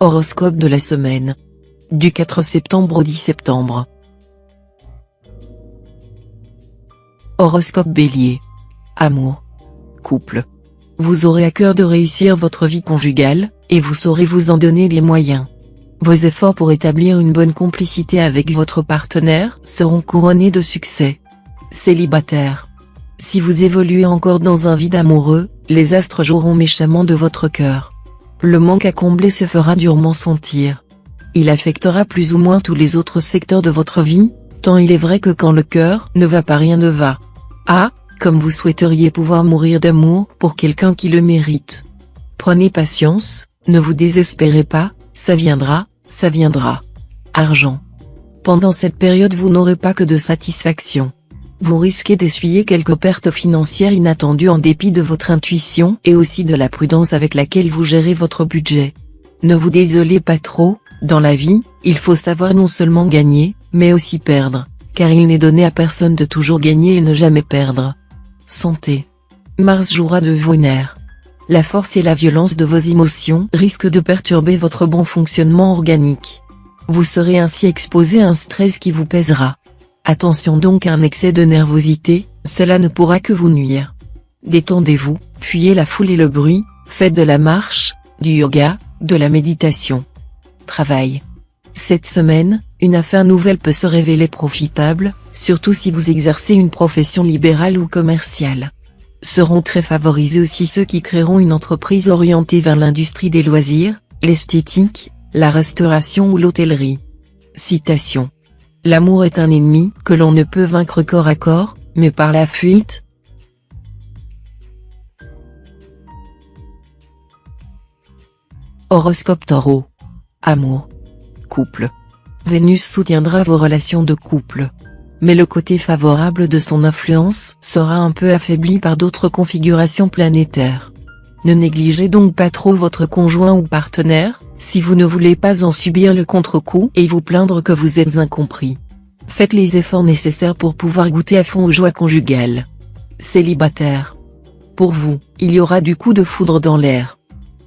Horoscope de la semaine. Du 4 septembre au 10 septembre. Horoscope Bélier. Amour. Couple. Vous aurez à cœur de réussir votre vie conjugale, et vous saurez vous en donner les moyens. Vos efforts pour établir une bonne complicité avec votre partenaire seront couronnés de succès. Célibataire. Si vous évoluez encore dans un vide amoureux, les astres joueront méchamment de votre cœur. Le manque à combler se fera durement sentir. Il affectera plus ou moins tous les autres secteurs de votre vie, tant il est vrai que quand le cœur ne va pas, rien ne va. Ah, comme vous souhaiteriez pouvoir mourir d'amour pour quelqu'un qui le mérite. Prenez patience, ne vous désespérez pas, ça viendra, ça viendra. Argent. Pendant cette période vous n'aurez pas que de satisfaction. Vous risquez d'essuyer quelques pertes financières inattendues en dépit de votre intuition et aussi de la prudence avec laquelle vous gérez votre budget. Ne vous désolez pas trop, dans la vie, il faut savoir non seulement gagner, mais aussi perdre, car il n'est donné à personne de toujours gagner et ne jamais perdre. Santé. Mars jouera de vos nerfs. La force et la violence de vos émotions risquent de perturber votre bon fonctionnement organique. Vous serez ainsi exposé à un stress qui vous pèsera. Attention donc à un excès de nervosité, cela ne pourra que vous nuire. Détendez-vous, fuyez la foule et le bruit, faites de la marche, du yoga, de la méditation. Travail. Cette semaine, une affaire nouvelle peut se révéler profitable, surtout si vous exercez une profession libérale ou commerciale. Seront très favorisés aussi ceux qui créeront une entreprise orientée vers l'industrie des loisirs, l'esthétique, la restauration ou l'hôtellerie. Citation. L'amour est un ennemi que l'on ne peut vaincre corps à corps, mais par la fuite. Horoscope Taureau. Amour. Couple. Vénus soutiendra vos relations de couple. Mais le côté favorable de son influence sera un peu affaibli par d'autres configurations planétaires. Ne négligez donc pas trop votre conjoint ou partenaire, si vous ne voulez pas en subir le contre-coup et vous plaindre que vous êtes incompris. Faites les efforts nécessaires pour pouvoir goûter à fond aux joies conjugales. Célibataire. Pour vous, il y aura du coup de foudre dans l'air.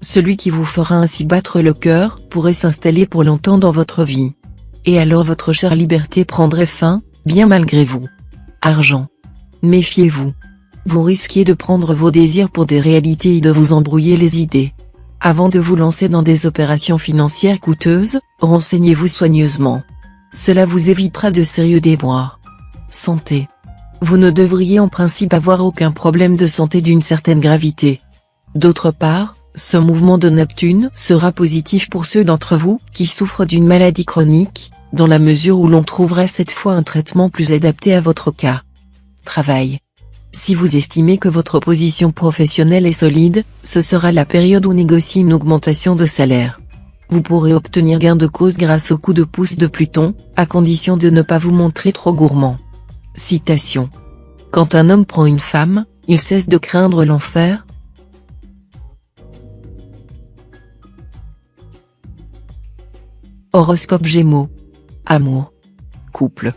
Celui qui vous fera ainsi battre le cœur pourrait s'installer pour longtemps dans votre vie. Et alors votre chère liberté prendrait fin, bien malgré vous. Argent. Méfiez-vous. Vous risquiez de prendre vos désirs pour des réalités et de vous embrouiller les idées. Avant de vous lancer dans des opérations financières coûteuses, renseignez-vous soigneusement. Cela vous évitera de sérieux déboires. Santé. Vous ne devriez en principe avoir aucun problème de santé d'une certaine gravité. D'autre part, ce mouvement de Neptune sera positif pour ceux d'entre vous qui souffrent d'une maladie chronique, dans la mesure où l'on trouvera cette fois un traitement plus adapté à votre cas. Travail. Si vous estimez que votre position professionnelle est solide, ce sera la période où négocier une augmentation de salaire. Vous pourrez obtenir gain de cause grâce au coup de pouce de Pluton, à condition de ne pas vous montrer trop gourmand. Citation. Quand un homme prend une femme, il cesse de craindre l'enfer. Horoscope Gémeaux. Amour. Couple.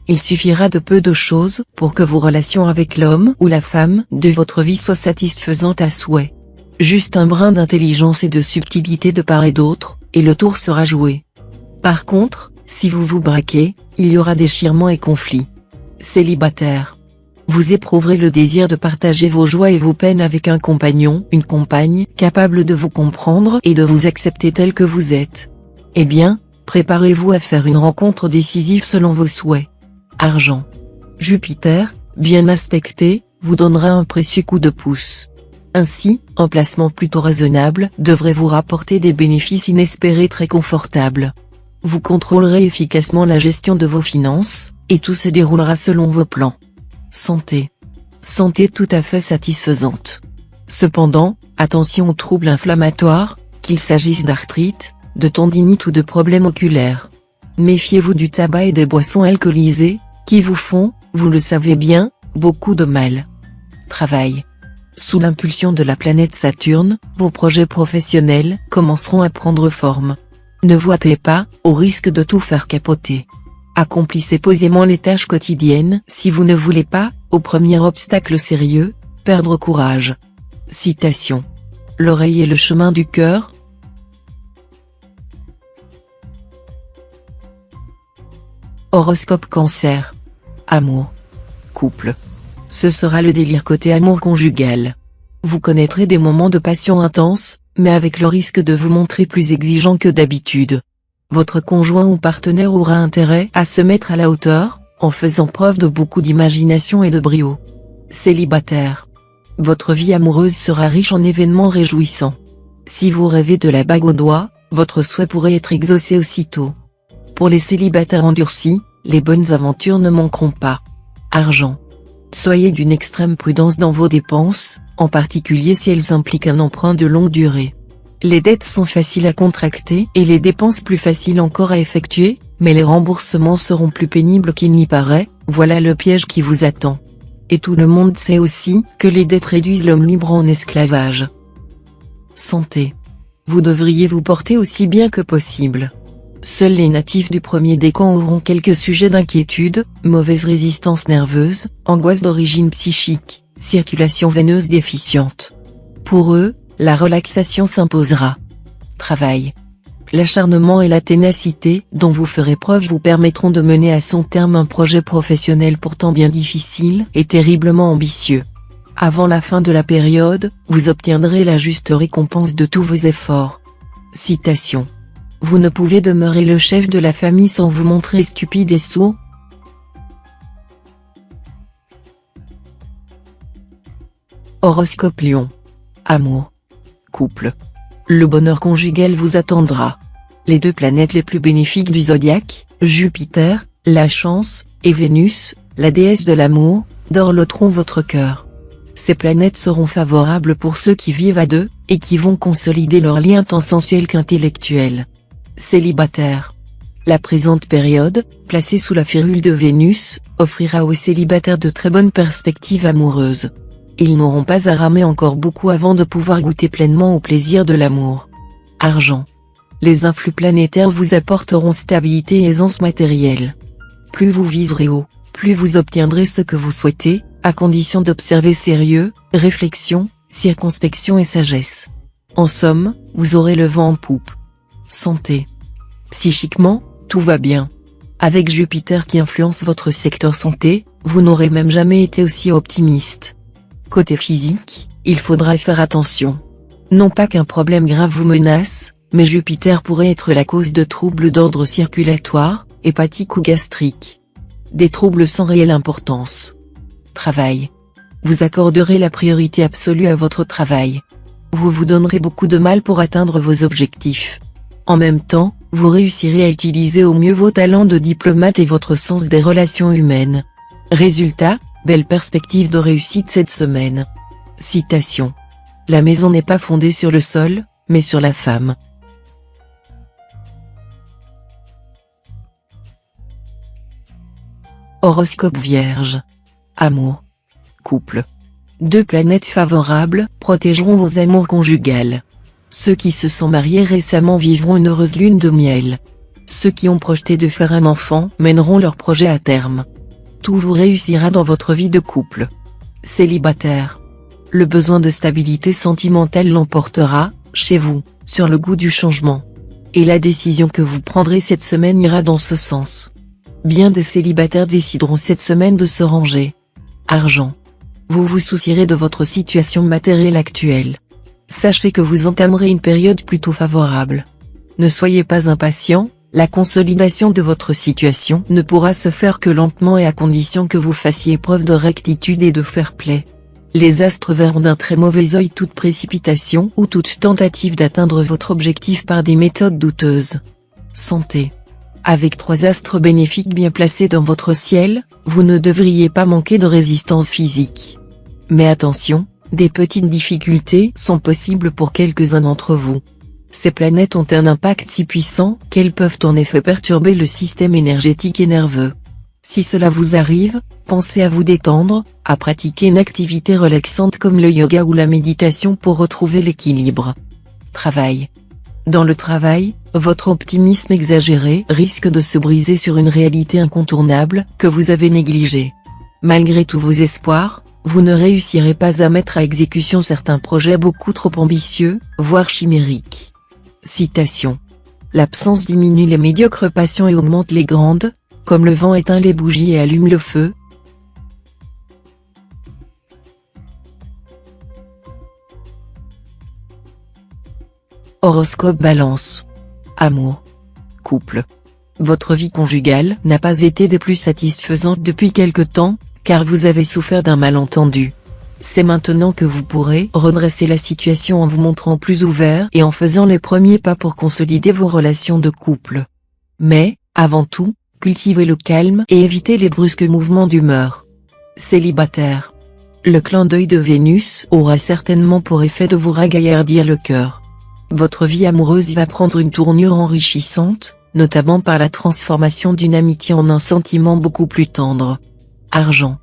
Il suffira de peu de choses pour que vos relations avec l'homme ou la femme de votre vie soient satisfaisantes à souhait. Juste un brin d'intelligence et de subtilité de part et d'autre, et le tour sera joué. Par contre, si vous vous braquez, il y aura déchirement et conflit. Célibataire. Vous éprouverez le désir de partager vos joies et vos peines avec un compagnon, une compagne, capable de vous comprendre et de vous accepter tel que vous êtes. Eh bien, préparez-vous à faire une rencontre décisive selon vos souhaits. Argent. Jupiter, bien aspecté, vous donnera un précieux coup de pouce. Ainsi, un placement plutôt raisonnable devrait vous rapporter des bénéfices inespérés très confortables. Vous contrôlerez efficacement la gestion de vos finances, et tout se déroulera selon vos plans. Santé. Santé tout à fait satisfaisante. Cependant, attention aux troubles inflammatoires, qu'il s'agisse d'arthrite, de tendinite ou de problèmes oculaires. Méfiez-vous du tabac et des boissons alcoolisées, qui vous font, vous le savez bien, beaucoup de mal. Travail. Sous l'impulsion de la planète Saturne, vos projets professionnels commenceront à prendre forme. Ne vous hâtez pas, au risque de tout faire capoter. Accomplissez posément les tâches quotidiennes si vous ne voulez pas, au premier obstacle sérieux, perdre courage. Citation. L'oreille est le chemin du cœur. Horoscope Cancer. Amour. Couple. Ce sera le délire côté amour conjugal. Vous connaîtrez des moments de passion intense, mais avec le risque de vous montrer plus exigeant que d'habitude. Votre conjoint ou partenaire aura intérêt à se mettre à la hauteur, en faisant preuve de beaucoup d'imagination et de brio. Célibataire. Votre vie amoureuse sera riche en événements réjouissants. Si vous rêvez de la bague au doigt, votre souhait pourrait être exaucé aussitôt. Pour les célibataires endurcis, les bonnes aventures ne manqueront pas. Argent. Soyez d'une extrême prudence dans vos dépenses, en particulier si elles impliquent un emprunt de longue durée. Les dettes sont faciles à contracter et les dépenses plus faciles encore à effectuer, mais les remboursements seront plus pénibles qu'il n'y paraît, voilà le piège qui vous attend. Et tout le monde sait aussi que les dettes réduisent l'homme libre en esclavage. Santé. Vous devriez vous porter aussi bien que possible. Seuls les natifs du premier décan auront quelques sujets d'inquiétude, mauvaise résistance nerveuse, angoisse d'origine psychique, circulation veineuse déficiente. Pour eux, la relaxation s'imposera. Travail. L'acharnement et la ténacité dont vous ferez preuve vous permettront de mener à son terme un projet professionnel pourtant bien difficile et terriblement ambitieux. Avant la fin de la période, vous obtiendrez la juste récompense de tous vos efforts. Citation. Vous ne pouvez demeurer le chef de la famille sans vous montrer stupide et sourd. Horoscope Lion. Amour. Couple. Le bonheur conjugal vous attendra. Les deux planètes les plus bénéfiques du zodiaque, Jupiter, la chance, et Vénus, la déesse de l'amour, dorloteront votre cœur. Ces planètes seront favorables pour ceux qui vivent à deux, et qui vont consolider leur lien tant sensuel qu'intellectuel. Célibataire. La présente période, placée sous la férule de Vénus, offrira aux célibataires de très bonnes perspectives amoureuses. Ils n'auront pas à ramer encore beaucoup avant de pouvoir goûter pleinement au plaisir de l'amour. Argent. Les influx planétaires vous apporteront stabilité et aisance matérielle. Plus vous viserez haut, plus vous obtiendrez ce que vous souhaitez, à condition d'observer sérieux, réflexion, circonspection et sagesse. En somme, vous aurez le vent en poupe. Santé. Psychiquement, tout va bien. Avec Jupiter qui influence votre secteur santé, vous n'aurez même jamais été aussi optimiste. Côté physique, il faudra faire attention. Non pas qu'un problème grave vous menace, mais Jupiter pourrait être la cause de troubles d'ordre circulatoire, hépatique ou gastrique. Des troubles sans réelle importance. Travail. Vous accorderez la priorité absolue à votre travail. Vous vous donnerez beaucoup de mal pour atteindre vos objectifs. En même temps, vous réussirez à utiliser au mieux vos talents de diplomate et votre sens des relations humaines. Résultat, belle perspective de réussite cette semaine. Citation. La maison n'est pas fondée sur le sol, mais sur la femme. Horoscope Vierge. Amour. Couple. Deux planètes favorables protégeront vos amours conjugales. Ceux qui se sont mariés récemment vivront une heureuse lune de miel. Ceux qui ont projeté de faire un enfant mèneront leur projet à terme. Tout vous réussira dans votre vie de couple. Célibataire. Le besoin de stabilité sentimentale l'emportera, chez vous, sur le goût du changement. Et la décision que vous prendrez cette semaine ira dans ce sens. Bien des célibataires décideront cette semaine de se ranger. Argent. Vous vous soucierez de votre situation matérielle actuelle. Sachez que vous entamerez une période plutôt favorable. Ne soyez pas impatient, la consolidation de votre situation ne pourra se faire que lentement et à condition que vous fassiez preuve de rectitude et de fair-play. Les astres verront d'un très mauvais œil toute précipitation ou toute tentative d'atteindre votre objectif par des méthodes douteuses. Santé. Avec 3 astres bénéfiques bien placés dans votre ciel, vous ne devriez pas manquer de résistance physique. Mais attention, des petites difficultés sont possibles pour quelques-uns d'entre vous. Ces planètes ont un impact si puissant qu'elles peuvent en effet perturber le système énergétique et nerveux. Si cela vous arrive, pensez à vous détendre, à pratiquer une activité relaxante comme le yoga ou la méditation pour retrouver l'équilibre. Travail. Dans le travail, votre optimisme exagéré risque de se briser sur une réalité incontournable que vous avez négligée. Malgré tous vos espoirs, vous ne réussirez pas à mettre à exécution certains projets beaucoup trop ambitieux, voire chimériques. Citation. L'absence diminue les médiocres passions et augmente les grandes. Comme le vent éteint les bougies et allume le feu. Horoscope Balance. Amour. Couple. Votre vie conjugale n'a pas été des plus satisfaisantes depuis quelque temps, car vous avez souffert d'un malentendu. C'est maintenant que vous pourrez redresser la situation en vous montrant plus ouvert et en faisant les premiers pas pour consolider vos relations de couple. Mais, avant tout, cultivez le calme et évitez les brusques mouvements d'humeur. Célibataire. Le clin d'œil de Vénus aura certainement pour effet de vous ragaillardir le cœur. Votre vie amoureuse va prendre une tournure enrichissante, notamment par la transformation d'une amitié en un sentiment beaucoup plus tendre. Argent.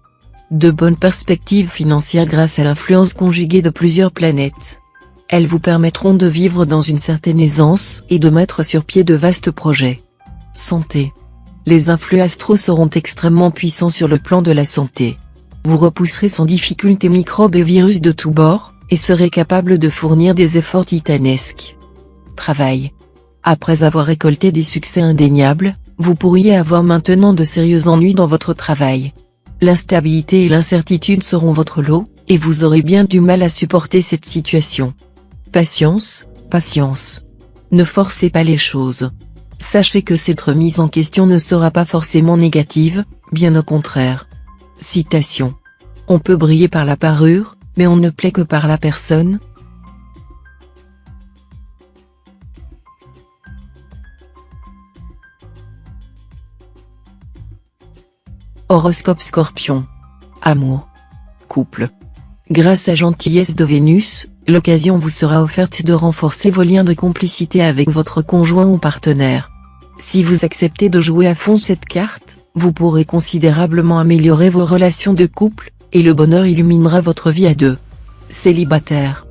De bonnes perspectives financières grâce à l'influence conjuguée de plusieurs planètes. Elles vous permettront de vivre dans une certaine aisance et de mettre sur pied de vastes projets. Santé. Les influx astraux seront extrêmement puissants sur le plan de la santé. Vous repousserez sans difficulté microbes et virus de tous bords, et serez capable de fournir des efforts titanesques. Travail. Après avoir récolté des succès indéniables, vous pourriez avoir maintenant de sérieux ennuis dans votre travail. L'instabilité et l'incertitude seront votre lot, et vous aurez bien du mal à supporter cette situation. Patience, patience. Ne forcez pas les choses. Sachez que cette remise en question ne sera pas forcément négative, bien au contraire. Citation. On peut briller par la parure, mais on ne plaît que par la personne. Horoscope Scorpion. Amour. Couple. Grâce à gentillesse de Vénus, l'occasion vous sera offerte de renforcer vos liens de complicité avec votre conjoint ou partenaire. Si vous acceptez de jouer à fond cette carte, vous pourrez considérablement améliorer vos relations de couple, et le bonheur illuminera votre vie à deux. Célibataire.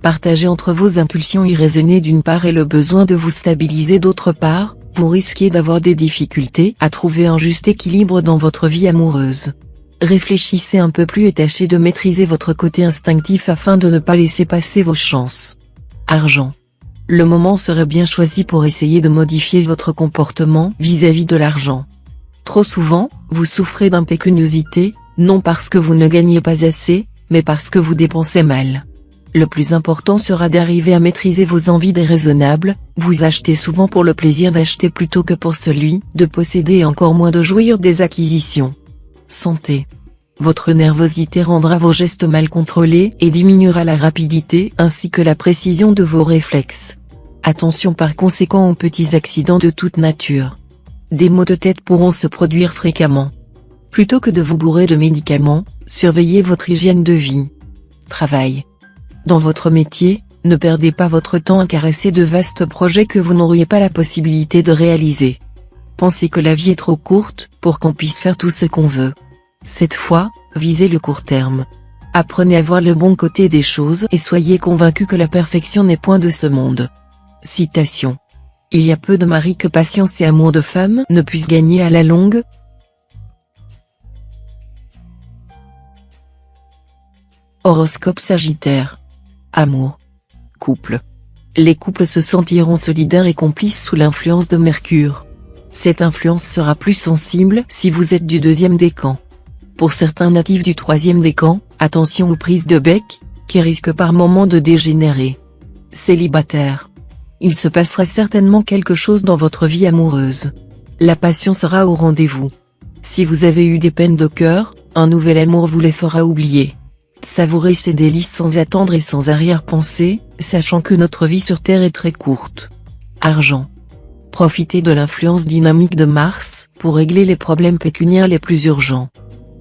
Partagez entre vos impulsions irraisonnées d'une part et le besoin de vous stabiliser d'autre part, vous risquez d'avoir des difficultés à trouver un juste équilibre dans votre vie amoureuse. Réfléchissez un peu plus et tâchez de maîtriser votre côté instinctif afin de ne pas laisser passer vos chances. Argent. Le moment serait bien choisi pour essayer de modifier votre comportement vis-à-vis de l'argent. Trop souvent, vous souffrez d'impécuniosité, non parce que vous ne gagnez pas assez, mais parce que vous dépensez mal. Le plus important sera d'arriver à maîtriser vos envies déraisonnables, vous achetez souvent pour le plaisir d'acheter plutôt que pour celui de posséder et encore moins de jouir des acquisitions. Santé. Votre nervosité rendra vos gestes mal contrôlés et diminuera la rapidité ainsi que la précision de vos réflexes. Attention par conséquent aux petits accidents de toute nature. Des maux de tête pourront se produire fréquemment. Plutôt que de vous bourrer de médicaments, surveillez votre hygiène de vie. Travail. Dans votre métier, ne perdez pas votre temps à caresser de vastes projets que vous n'auriez pas la possibilité de réaliser. Pensez que la vie est trop courte pour qu'on puisse faire tout ce qu'on veut. Cette fois, visez le court terme. Apprenez à voir le bon côté des choses et soyez convaincus que la perfection n'est point de ce monde. Citation. Il y a peu de maris que patience et amour de femme ne puissent gagner à la longue. Horoscope Sagittaire. Amour. Couple. Les couples se sentiront solidaires et complices sous l'influence de Mercure. Cette influence sera plus sensible si vous êtes du deuxième décan. Pour certains natifs du troisième décan, attention aux prises de bec, qui risquent par moments de dégénérer. Célibataire. Il se passera certainement quelque chose dans votre vie amoureuse. La passion sera au rendez-vous. Si vous avez eu des peines de cœur, un nouvel amour vous les fera oublier. Savourez ces délices sans attendre et sans arrière-pensée, sachant que notre vie sur Terre est très courte. Argent. Profitez de l'influence dynamique de Mars, pour régler les problèmes pécuniaires les plus urgents.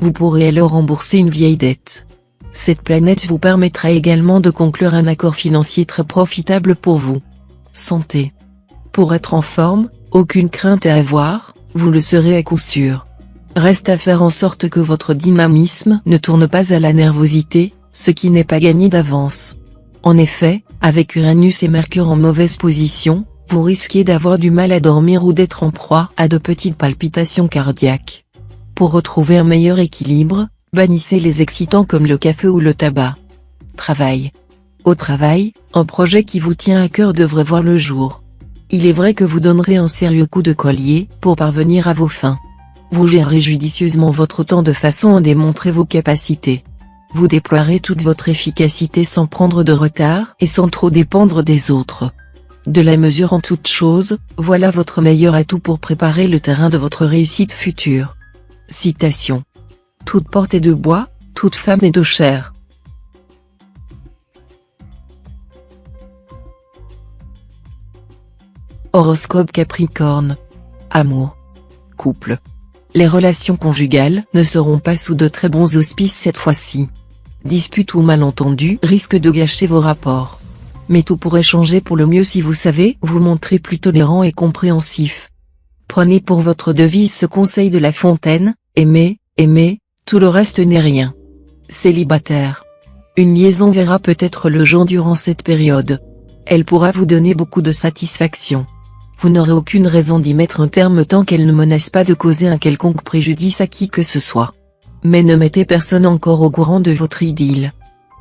Vous pourrez alors rembourser une vieille dette. Cette planète vous permettra également de conclure un accord financier très profitable pour vous. Santé. Pour être en forme, aucune crainte à avoir, vous le serez à coup sûr. Reste à faire en sorte que votre dynamisme ne tourne pas à la nervosité, ce qui n'est pas gagné d'avance. En effet, avec Uranus et Mercure en mauvaise position, vous risquez d'avoir du mal à dormir ou d'être en proie à de petites palpitations cardiaques. Pour retrouver un meilleur équilibre, bannissez les excitants comme le café ou le tabac. Travail. Au travail, un projet qui vous tient à cœur devrait voir le jour. Il est vrai que vous donnerez un sérieux coup de collier pour parvenir à vos fins. Vous gérerez judicieusement votre temps de façon à démontrer vos capacités. Vous déploierez toute votre efficacité sans prendre de retard et sans trop dépendre des autres. De la mesure en toute chose, voilà votre meilleur atout pour préparer le terrain de votre réussite future. Citation. Toute porte est de bois, toute femme est de chair. Horoscope Capricorne. Amour. Couple. Les relations conjugales ne seront pas sous de très bons auspices cette fois-ci. Disputes ou malentendus risquent de gâcher vos rapports. Mais tout pourrait changer pour le mieux si vous savez vous montrer plus tolérant et compréhensif. Prenez pour votre devise ce conseil de La Fontaine, aimez, aimez, tout le reste n'est rien. Célibataire. Une liaison verra peut-être le jour durant cette période. Elle pourra vous donner beaucoup de satisfaction. Vous n'aurez aucune raison d'y mettre un terme tant qu'elle ne menace pas de causer un quelconque préjudice à qui que ce soit. Mais ne mettez personne encore au courant de votre idylle.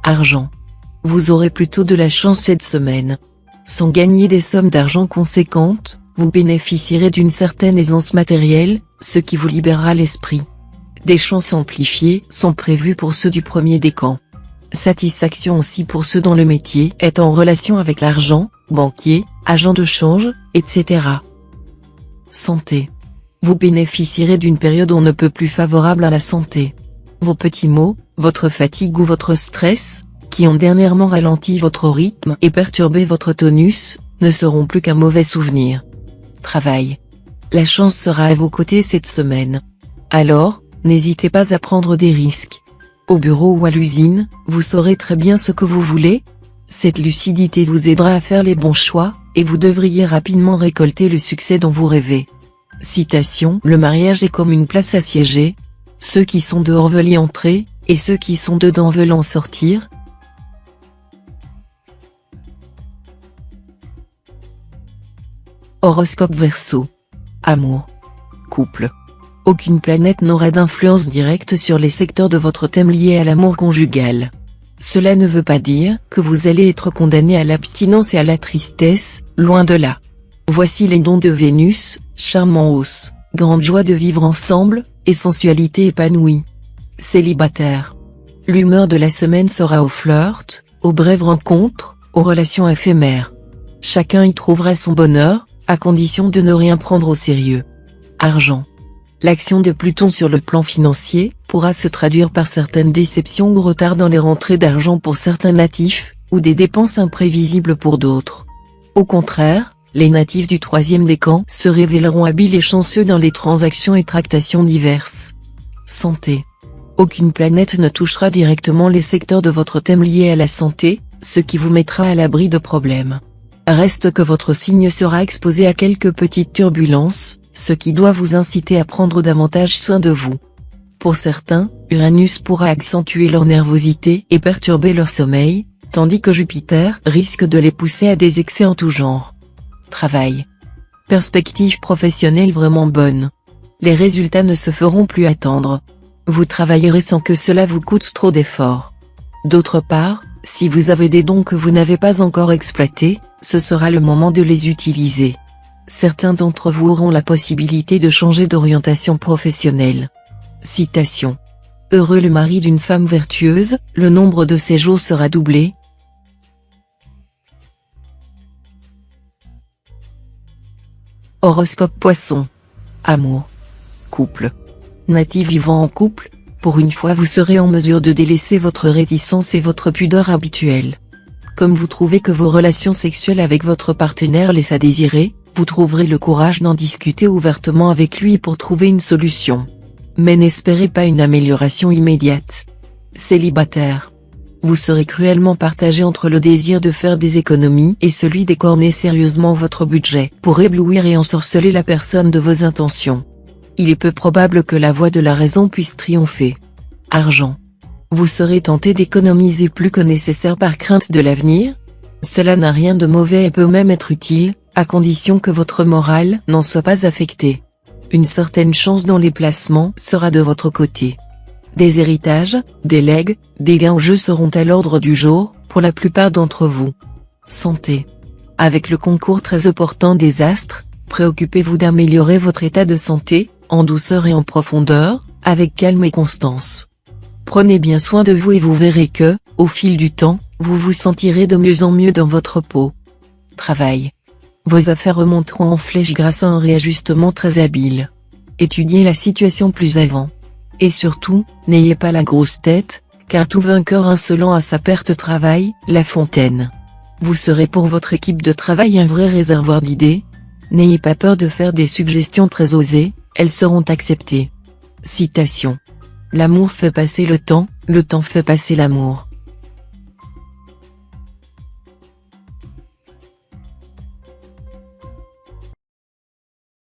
Argent. Vous aurez plutôt de la chance cette semaine. Sans gagner des sommes d'argent conséquentes, vous bénéficierez d'une certaine aisance matérielle, ce qui vous libérera l'esprit. Des chances amplifiées sont prévues pour ceux du premier décan. Satisfaction aussi pour ceux dont le métier est en relation avec l'argent, banquier, agent de change, etc. Santé. Vous bénéficierez d'une période on ne peut plus favorable à la santé. Vos petits maux, votre fatigue ou votre stress, qui ont dernièrement ralenti votre rythme et perturbé votre tonus, ne seront plus qu'un mauvais souvenir. Travail. La chance sera à vos côtés cette semaine. Alors, n'hésitez pas à prendre des risques. Au bureau ou à l'usine, vous saurez très bien ce que vous voulez. Cette lucidité vous aidera à faire les bons choix, et vous devriez rapidement récolter le succès dont vous rêvez. Citation. Le mariage est comme une place assiégée. Ceux qui sont dehors veulent y entrer, et ceux qui sont dedans veulent en sortir. Horoscope Verseau. Amour. Couple. Aucune planète n'aura d'influence directe sur les secteurs de votre thème liés à l'amour conjugal. Cela ne veut pas dire que vous allez être condamné à l'abstinence et à la tristesse, loin de là. Voici les dons de Vénus, charme en hausse, grande joie de vivre ensemble, et sensualité épanouie. Célibataire. L'humeur de la semaine sera au flirt, aux brèves rencontres, aux relations éphémères. Chacun y trouvera son bonheur, à condition de ne rien prendre au sérieux. Argent. L'action de Pluton sur le plan financier pourra se traduire par certaines déceptions ou retards dans les rentrées d'argent pour certains natifs, ou des dépenses imprévisibles pour d'autres. Au contraire, les natifs du troisième décan se révéleront habiles et chanceux dans les transactions et tractations diverses. Santé. Aucune planète ne touchera directement les secteurs de votre thème liés à la santé, ce qui vous mettra à l'abri de problèmes. Reste que votre signe sera exposé à quelques petites turbulences, ce qui doit vous inciter à prendre davantage soin de vous. Pour certains, Uranus pourra accentuer leur nervosité et perturber leur sommeil, tandis que Jupiter risque de les pousser à des excès en tout genre. Travail. Perspective professionnelle vraiment bonne. Les résultats ne se feront plus attendre. Vous travaillerez sans que cela vous coûte trop d'efforts. D'autre part, si vous avez des dons que vous n'avez pas encore exploités, ce sera le moment de les utiliser. Certains d'entre vous auront la possibilité de changer d'orientation professionnelle. Citation. Heureux le mari d'une femme vertueuse, le nombre de ses jours sera doublé. Horoscope Poisson. Amour. Couple. Natif vivant en couple, pour une fois vous serez en mesure de délaisser votre réticence et votre pudeur habituelle. Comme vous trouvez que vos relations sexuelles avec votre partenaire laissent à désirer, vous trouverez le courage d'en discuter ouvertement avec lui pour trouver une solution. Mais n'espérez pas une amélioration immédiate. Célibataire. Vous serez cruellement partagé entre le désir de faire des économies et celui d'écorner sérieusement votre budget pour éblouir et ensorceler la personne de vos intentions. Il est peu probable que la voix de la raison puisse triompher. Argent. Vous serez tenté d'économiser plus que nécessaire par crainte de l'avenir. Cela n'a rien de mauvais et peut même être utile, à condition que votre morale n'en soit pas affectée. Une certaine chance dans les placements sera de votre côté. Des héritages, des legs, des gains en jeu seront à l'ordre du jour, pour la plupart d'entre vous. Santé. Avec le concours très opportun des astres, préoccupez-vous d'améliorer votre état de santé, en douceur et en profondeur, avec calme et constance. Prenez bien soin de vous et vous verrez que, au fil du temps, vous vous sentirez de mieux en mieux dans votre peau. Travail. Vos affaires remonteront en flèche grâce à un réajustement très habile. Étudiez la situation plus avant. Et surtout, n'ayez pas la grosse tête, car tout vainqueur insolent à sa perte travaille, La Fontaine. Vous serez pour votre équipe de travail un vrai réservoir d'idées. N'ayez pas peur de faire des suggestions très osées, elles seront acceptées. Citation. L'amour fait passer le temps fait passer l'amour.